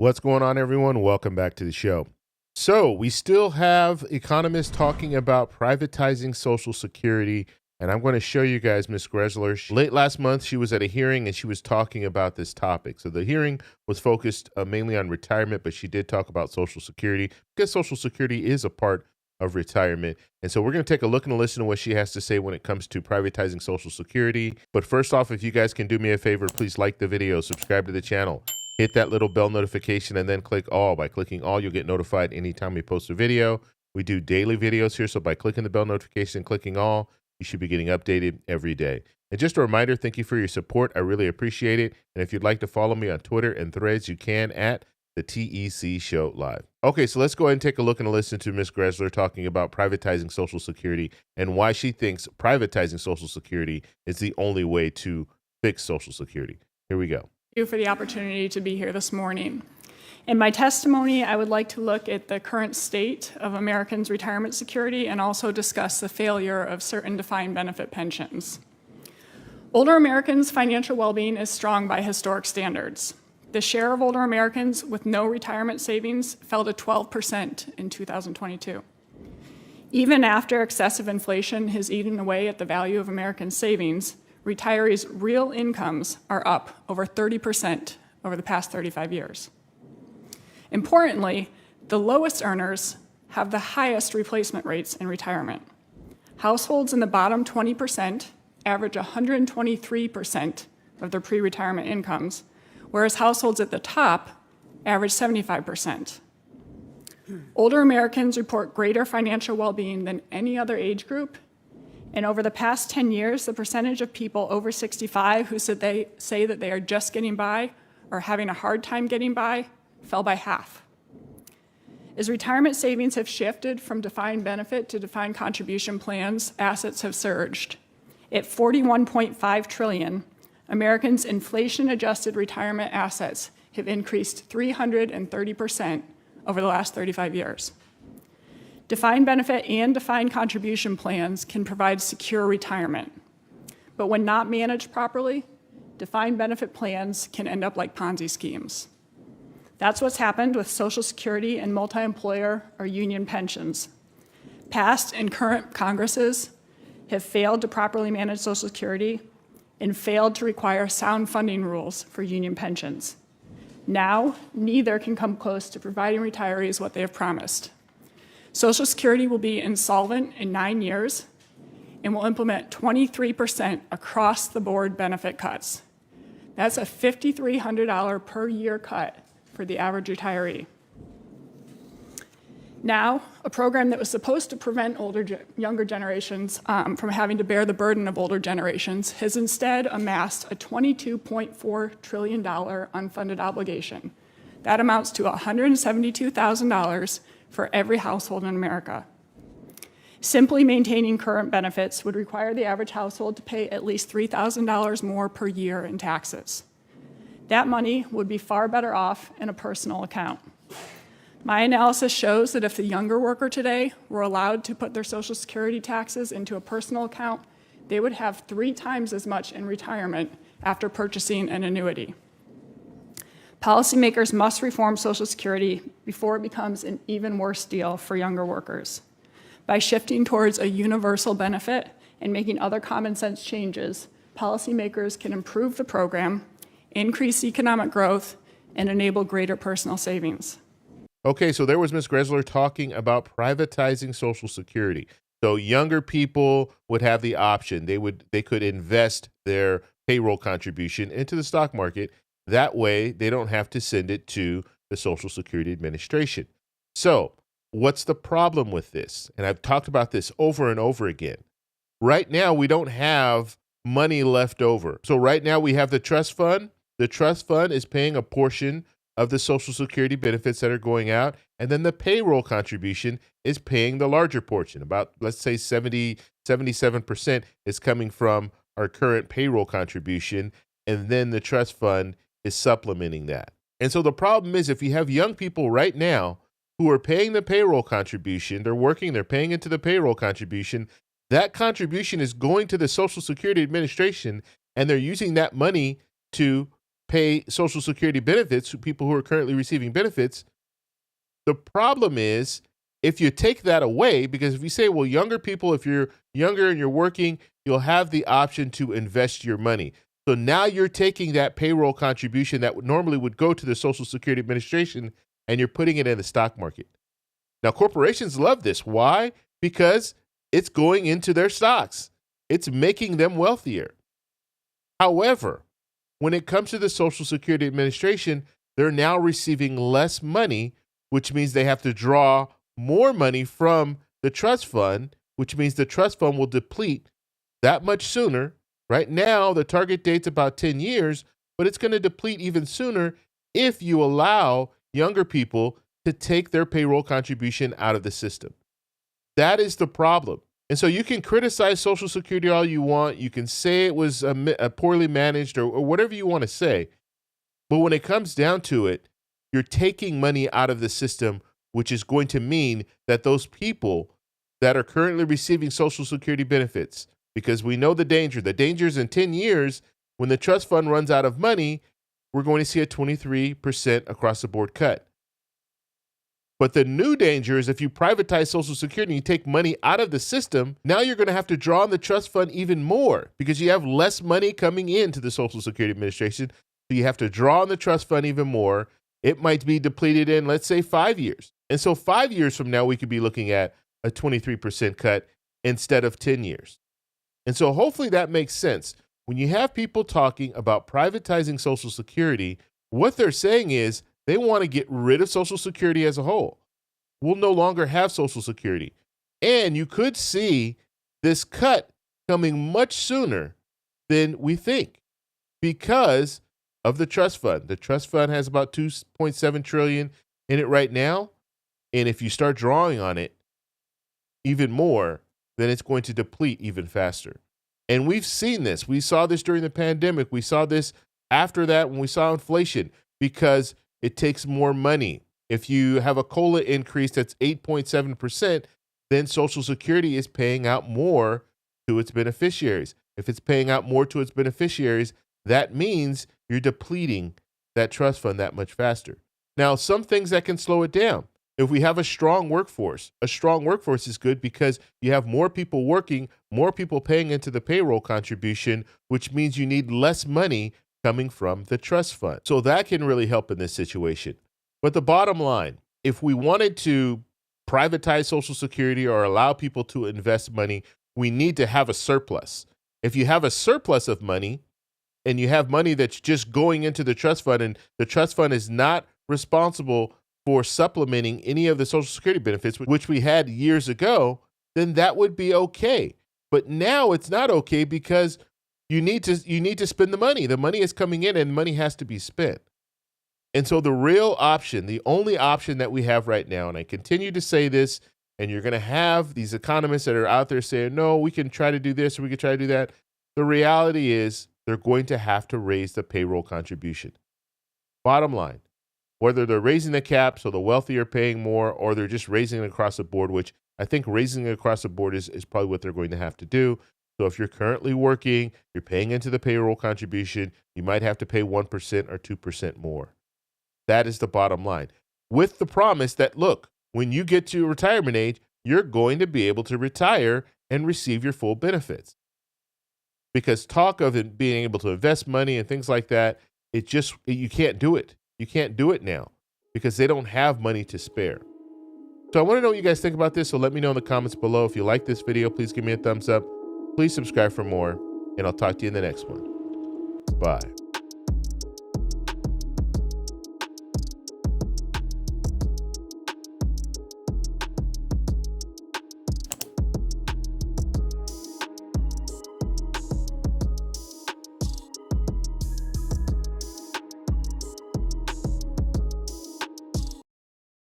What's going on, everyone? Welcome back to the show. So, we still have Economist talking about privatizing Social Security, and I'm going to show you guys Miss Greszler. Late last month, she was at a hearing and she was talking about this topic. So, the hearing was focused mainly on retirement, but she did talk about Social Security because Social Security is a part of retirement. And so, we're going to take a look and listen to what she has to say when it comes to privatizing Social Security. But first off, if you guys can do me a favor, please like the video, subscribe to the channel. Hit that little bell notification and then click all. By clicking all, you'll get notified anytime we post a video. We do daily videos here, so by clicking the bell notification and clicking all, you should be getting updated every day. And just a reminder, thank you for your support. I really appreciate it. And if you'd like to follow me on Twitter and Threads, you can at the TEC Show Live. Okay, so let's go ahead and take a look and listen to Miss Greszler talking about privatizing Social Security and why she thinks privatizing Social Security is the only way to fix Social Security. Here we go. Thank you for the opportunity to be here this morning. In my testimony, I would like to look at the current state of Americans' retirement security and also discuss the failure of certain defined benefit pensions. Older Americans' financial well-being is strong by historic standards. The share of older Americans with no retirement savings fell to 12% in 2022. Even after excessive inflation has eaten away at the value of American savings, retirees' real incomes are up over 30% over the past 35 years. Importantly, the lowest earners have the highest replacement rates in retirement. Households in the bottom 20% average 123% of their pre-retirement incomes, whereas households at the top average 75%. Older Americans report greater financial well-being than any other age group. And over the past 10 years, the percentage of people over 65 who say that they are just getting by or having a hard time getting by fell by half. As retirement savings have shifted from defined benefit to defined contribution plans, assets have surged. At $41.5 trillion, Americans' inflation-adjusted retirement assets have increased 330% over the last 35 years. Defined benefit and defined contribution plans can provide secure retirement. But when not managed properly, defined benefit plans can end up like Ponzi schemes. That's what's happened with Social Security and multi-employer or union pensions. Past and current Congresses have failed to properly manage Social Security and failed to require sound funding rules for union pensions. Now, neither can come close to providing retirees what they have promised. Social Security will be insolvent in 9 years and will implement 23% across the board benefit cuts. That's a $5,300 per year cut for the average retiree. Now, a program that was supposed to prevent younger generations from having to bear the burden of older generations has instead amassed a $22.4 trillion unfunded obligation. That amounts to $172,000 for every household in America. Simply maintaining current benefits would require the average household to pay at least $3,000 more per year in taxes. That money would be far better off in a personal account. My analysis shows that if the younger worker today were allowed to put their Social Security taxes into a personal account, they would have 3 times as much in retirement after purchasing an annuity. Policymakers must reform Social Security before it becomes an even worse deal for younger workers. By shifting towards a universal benefit and making other common sense changes, policymakers can improve the program, increase economic growth, and enable greater personal savings. Okay, so there was Miss Greszler talking about privatizing Social Security. So younger people would have the option. They could invest their payroll contribution into the stock market. That way, they don't have to send it to the Social Security Administration. So what's the problem with this? And I've talked about this over and over again. Right now, we don't have money left over. So right now, we have the trust fund. The trust fund is paying a portion of the Social Security benefits that are going out, and then the payroll contribution is paying the larger portion. About, let's say 77% is coming from our current payroll contribution, and then the trust fund is supplementing that. And so the problem is, if you have young people right now who are paying the payroll contribution, they're working, they're paying into the payroll contribution, that contribution is going to the Social Security Administration, and they're using that money to pay Social Security benefits to people who are currently receiving benefits. The problem is if you take that away, because if you say, well, younger people, if you're younger and you're working, you'll have the option to invest your money. So now you're taking that payroll contribution that normally would go to the Social Security Administration and you're putting it in the stock market. Now, corporations love this. Why? Because it's going into their stocks. It's making them wealthier. However, when it comes to the Social Security Administration, they're now receiving less money, which means they have to draw more money from the trust fund, which means the trust fund will deplete that much sooner. Right now, the target date's about 10 years, but it's going to deplete even sooner if you allow younger people to take their payroll contribution out of the system. That is the problem. And so you can criticize Social Security all you want. You can say it was poorly managed or whatever you want to say. But when it comes down to it, you're taking money out of the system, which is going to mean that those people that are currently receiving Social Security benefits, because we know the danger is in 10 years, when the trust fund runs out of money, we're going to see a 23% across the board cut. But the new danger is if you privatize Social Security and you take money out of the system, now you're going to have to draw on the trust fund even more because you have less money coming into the Social Security Administration. So you have to draw on the trust fund even more. It might be depleted in, let's say, 5 years. And so 5 years from now, we could be looking at a 23% cut instead of 10 years. And so hopefully that makes sense. When you have people talking about privatizing Social Security, what they're saying is they want to get rid of Social Security as a whole. We'll no longer have Social Security. And you could see this cut coming much sooner than we think because of the trust fund. The trust fund has about $2.7 trillion in it right now. And if you start drawing on it even more, then it's going to deplete even faster. And we've seen this. We saw this during the pandemic. We saw this after that when we saw inflation because it takes more money. If you have a COLA increase that's 8.7%, then Social Security is paying out more to its beneficiaries. If it's paying out more to its beneficiaries, that means you're depleting that trust fund that much faster. Now, some things that can slow it down. If we have a strong workforce is good because you have more people working, more people paying into the payroll contribution, which means you need less money coming from the trust fund. So that can really help in this situation. But the bottom line, if we wanted to privatize Social Security or allow people to invest money, we need to have a surplus. If you have a surplus of money and you have money that's just going into the trust fund and the trust fund is not responsible for supplementing any of the Social Security benefits, which we had years ago, then that would be okay. But now it's not okay because you need to spend the money. The money is coming in and money has to be spent. And so the real option, the only option that we have right now, and I continue to say this, and you're going to have these economists that are out there saying, no, we can try to do this or we can try to do that. The reality is they're going to have to raise the payroll contribution. Bottom line, whether they're raising the cap so the wealthy are paying more or they're just raising it across the board, which I think raising it across the board is probably what they're going to have to do. So if you're currently working, you're paying into the payroll contribution, you might have to pay 1% or 2% more. That is the bottom line. With the promise that, look, when you get to retirement age, you're going to be able to retire and receive your full benefits. Because talk of it being able to invest money and things like that, you can't do it. You can't do it now because they don't have money to spare. So I want to know what you guys think about this. So let me know in the comments below. If you like this video, please give me a thumbs up. Please subscribe for more, and I'll talk to you in the next one. Bye.